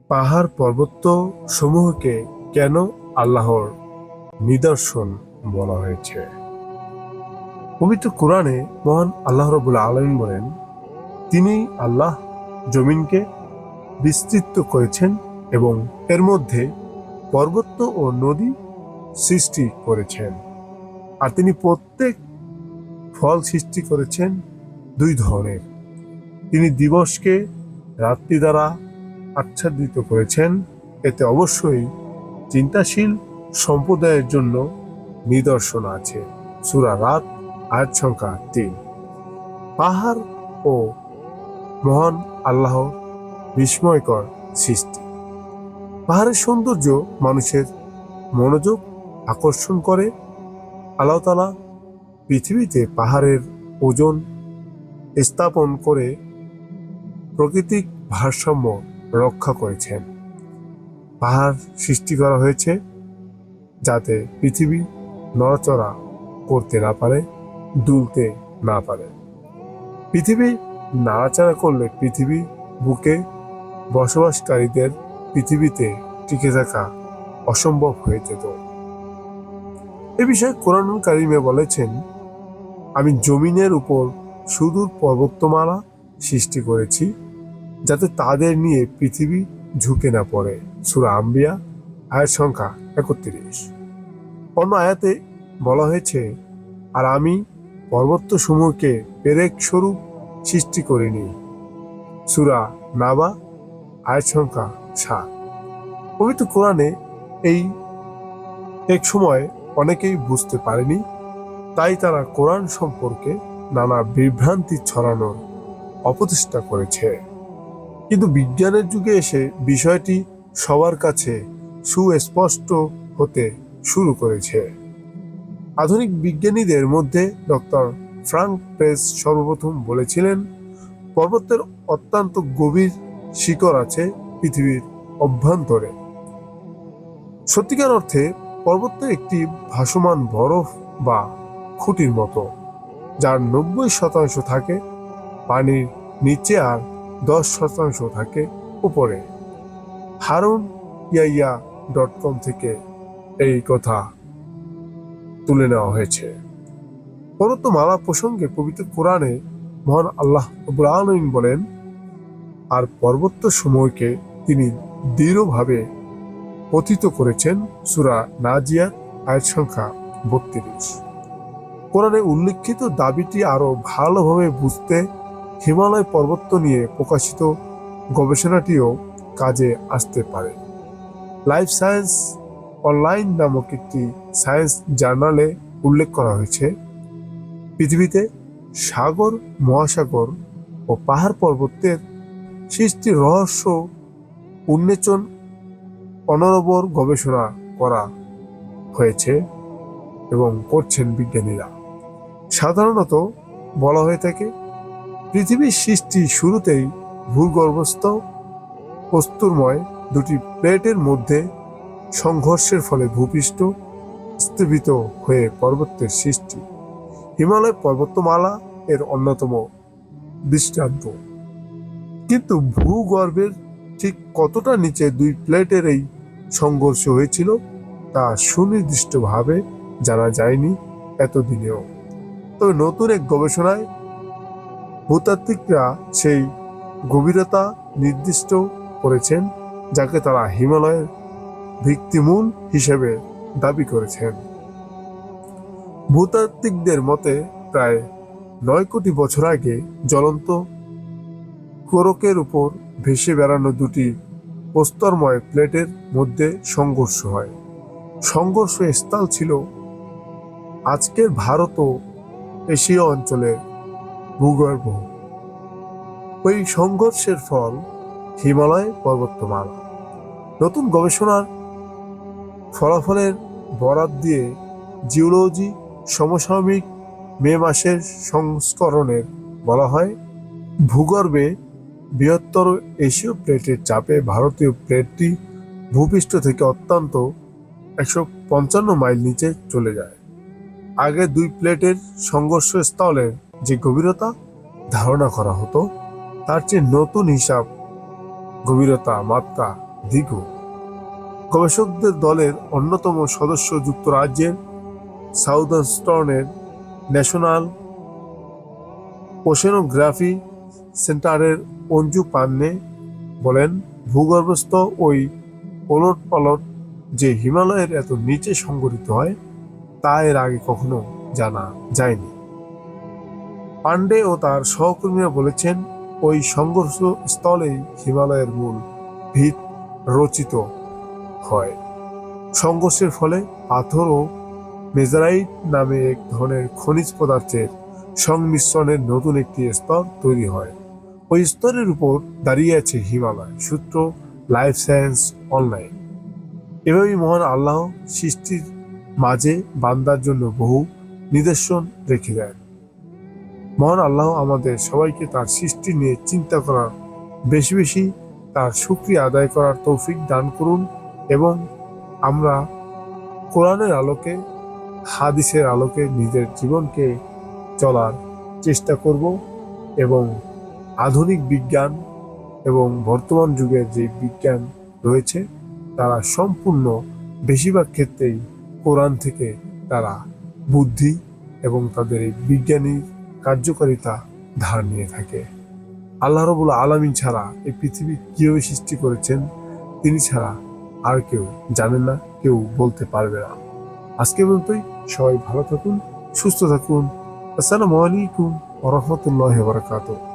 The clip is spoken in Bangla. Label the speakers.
Speaker 1: পাহাড় পর্বত সমূহকে কেন আল্লাহর নিদর্শন বলা হয়েছে? পবিত্র কোরআনে মহান আল্লাহ রাব্বুল আলামিন বলেন, তিনি আল্লাহ জমিনকে বিস্তৃত করেছেন এবং এর মধ্যে পর্বত ও নদী সৃষ্টি করেছেন। আর তিনি প্রত্যেক ফল সৃষ্টি করেছেন দুই ধরনের। তিনি দিবসকে রাত্রি দ্বারা আচ্ছাদিত করেছেন। এতে অবশ্যই চিন্তাশীল সম্প্রদায়ের জন্য নিদর্শন আছে। সূরা রাত আয়াত সংখ্যা ৩। পাহাড় ও মহান আল্লাহর বিস্ময়কর সৃষ্টি। পাহাড়ের সৌন্দর্য মানুষের মনোযোগ আকর্ষণ করে। আল্লাহ তাআলা পৃথিবীতে পাহাড়ের ওজন স্থাপন করে প্রাকৃতিক ভারসাম্য রক্ষা করেছেন। পাহাড় সৃষ্টি করা হয়েছে যাতে পৃথিবী নড়াচড়া করতে না পারে, দুলতে না পারে। পৃথিবী নাড়াচাড়া করলে পৃথিবী বুকে বসবাসকারীদের পৃথিবীতে টিকে থাকা অসম্ভব হয়ে যেত। এ বিষয়ে কোরআনুল কারীমে বলেছেন, আমি জমিনের উপর সুদূর পর্বতমালা সৃষ্টি করেছি যাতে তাদের নিয়ে পৃথিবী ঝুঁকে না পড়ে। সূরা আম্বিয়া আয়াত সংখ্যা ৩১। অন্য আয়াতে বলা হয়েছে, আর আমি পর্বত সমূহকে পেরেক স্বরূপ সৃষ্টি করিনি। সূরা নাবা আয়াত সংখ্যা ৭। পবিত্র কোরআনে এই এক সময় অনেকেই বুঝতে পারেনি, তাই তারা কোরআন সম্পর্কে নানা বিভ্রান্তি ছড়ানোর অপচেষ্টা করেছে। কিন্তু বিজ্ঞানের যুগে এসে বিষয়টি সবার কাছে সুস্পষ্ট হতে শুরু করেছে। আধুনিক বিজ্ঞানীদের মধ্যে ডক্টর ফ্রাঙ্ক প্রেস সর্বপ্রথম বলেছিলেন, পর্বতের অত্যন্ত গভীর শিকড় আছে পৃথিবীর অভ্যন্তরে। সত্যিকার অর্থে পর্বত একটি ভাসমান বরফ বা খুঁটির মতো, যার ৯০% থাকে পানির নিচে আর ১০% থাকে উপরে। haruniya.com থেকে এই কথা তুলে নেওয়া হয়েছে। পর্বতমালা প্রসঙ্গে পবিত্র কোরআনে মহান আল্লাহ রাব্বুল আলামিন বলেন, আর পর্বত সমূহকে তিনি দৃঢ়ভাবে পতিত করেছেন। সূরা নাজিয়াত আয়াত সংখ্যা ৩২। কোরআনে উল্লেখিত দাবিটি আরো ভালোভাবে বুঝতে হিমালয় পর্বত নিয়ে প্রকাশিত গবেষণাটিও কাজে আসতে পারে। লাইফ সায়েন্স অনলাইন নামক একটি সায়েন্স জার্নালে উল্লেখ করা হয়েছে, পৃথিবীতে সাগর, মহাসাগর ও পাহাড় পর্বতের সৃষ্টির রহস্য উন্মোচন অনবরত গবেষণা করা হয়েছে এবং করছেন বিজ্ঞানীরা। সাধারণত বলা হয়ে থাকে, পৃথিবীর সৃষ্টি শুরুতেই ভূগর্ভস্থ প্রস্তরময় দুটি প্লেটের মধ্যে সংঘর্ষের ফলে ভূপৃষ্ঠ স্তম্ভিত হয়ে পর্বতের সৃষ্টি। হিমালয় পর্বতমালা এর অন্যতম দৃষ্টান্ত। কিন্তু ভূগর্ভের ঠিক কতটা নিচে দুই প্লেটের এই সংঘর্ষ হয়েছিল তা সুনির্দিষ্টভাবে জানা যায়নি এতদিনেও। তবে নতুন এক গবেষণায় ভূতাত্ত্বিকরা সেই গভীরতা নির্দিষ্ট করেছেন, যাকে তারা হিমালয়ের ভিত্তিমূল হিসেবে দাবি করেছেন। ভূতাত্ত্বিকদের মতে প্রায় ৯ কোটি বছর আগে জ্বলন্ত কোরকের উপর ভেসে বেড়ানো দুটি প্রস্তরময় প্লেটের মধ্যে সংঘর্ষ হয়। সংঘর্ষ স্থল ছিল আজকের ভারত ও এশীয় অঞ্চলের ভূগর্ভ। ওই সংঘর্ষের ফল হিমালয় পর্বতমালা। নতুন গবেষণার ফলাফলের বরাত দিয়ে জিওলজি সমসাময়িক মে মাসের সংস্করণে বলা হয়, ভূগর্ভে বৃহত্তর এশীয় প্লেটের চাপে ভারতীয় প্লেটটি ভূপৃষ্ঠ থেকে অত্যন্ত ১৫৫ মাইল নিচে চলে যায়। আগে দুই প্লেটের সংঘর্ষ স্থলের যে গভীরতা ধারণা করা হতো তার চেয়ে নতুন হিসাব গভীরতা মাত্রা দ্বিগুণ। গবেষকদের দলের অন্যতম সদস্য যুক্তরাজ্যের সাউদার্নস্টনের ন্যাশনাল ওশেনোগ্রাফি সেন্টারের অঞ্জু পান্নে বলেন, ভূগর্ভস্থ ওই ওলটপালট যে হিমালয়ের এত নিচে সংঘটিত হয় তা এর আগে কখনো জানা যায়নি। পান্ডে ও তার সহকর্মীরা বলেছেন, ওই সংঘর্ষ স্থলেই হিমালয়ের মূল ভিত রচিত হয়। সংঘর্ষের ফলে পাথর ও মেজারাইট নামে এক ধরনের খনিজ পদার্থের সংমিশ্রণের নতুন একটি স্তর তৈরি হয়। ওই স্তরের উপর দাঁড়িয়ে আছে হিমালয়। সূত্র লাইফ সায়েন্স অনলাইন। এভাবেই মহান আল্লাহ সৃষ্টির মাঝে বান্দার জন্য বহু নিদর্শন রেখে দেন। মহান আল্লাহ আমাদের সবাইকে তার সৃষ্টি নিয়ে চিন্তা করার, বেশি বেশি তার শুকরিয়া আদায় করার তৌফিক দান করুন এবং আমরা কোরআনের আলোকে, হাদিসের আলোকে নিজের জীবনকে চলার চেষ্টা করব এবং আধুনিক বিজ্ঞান এবং বর্তমান যুগের যে বিজ্ঞান রয়েছে তারা সম্পূর্ণ বেশিরভাগ ক্ষেত্রেই কোরআন থেকে তারা বুদ্ধি এবং তাদের এই বিজ্ঞানী কার্যকারিতা ধার নিয়ে থাকে। আল্লাহ রাব্বুল আলামিন ছাড়া এই পৃথিবী কিভাবে সৃষ্টি করেছেন তিনি ছাড়া আর কেউ জানেন না, কেউ বলতে পারবে না। আজকে পর্যন্তই। সবাই ভালো থাকুন, সুস্থ থাকুন। আসসালামু আলাইকুম ওয়া রাহমাতুল্লাহি ওয়া বারাকাতুহু।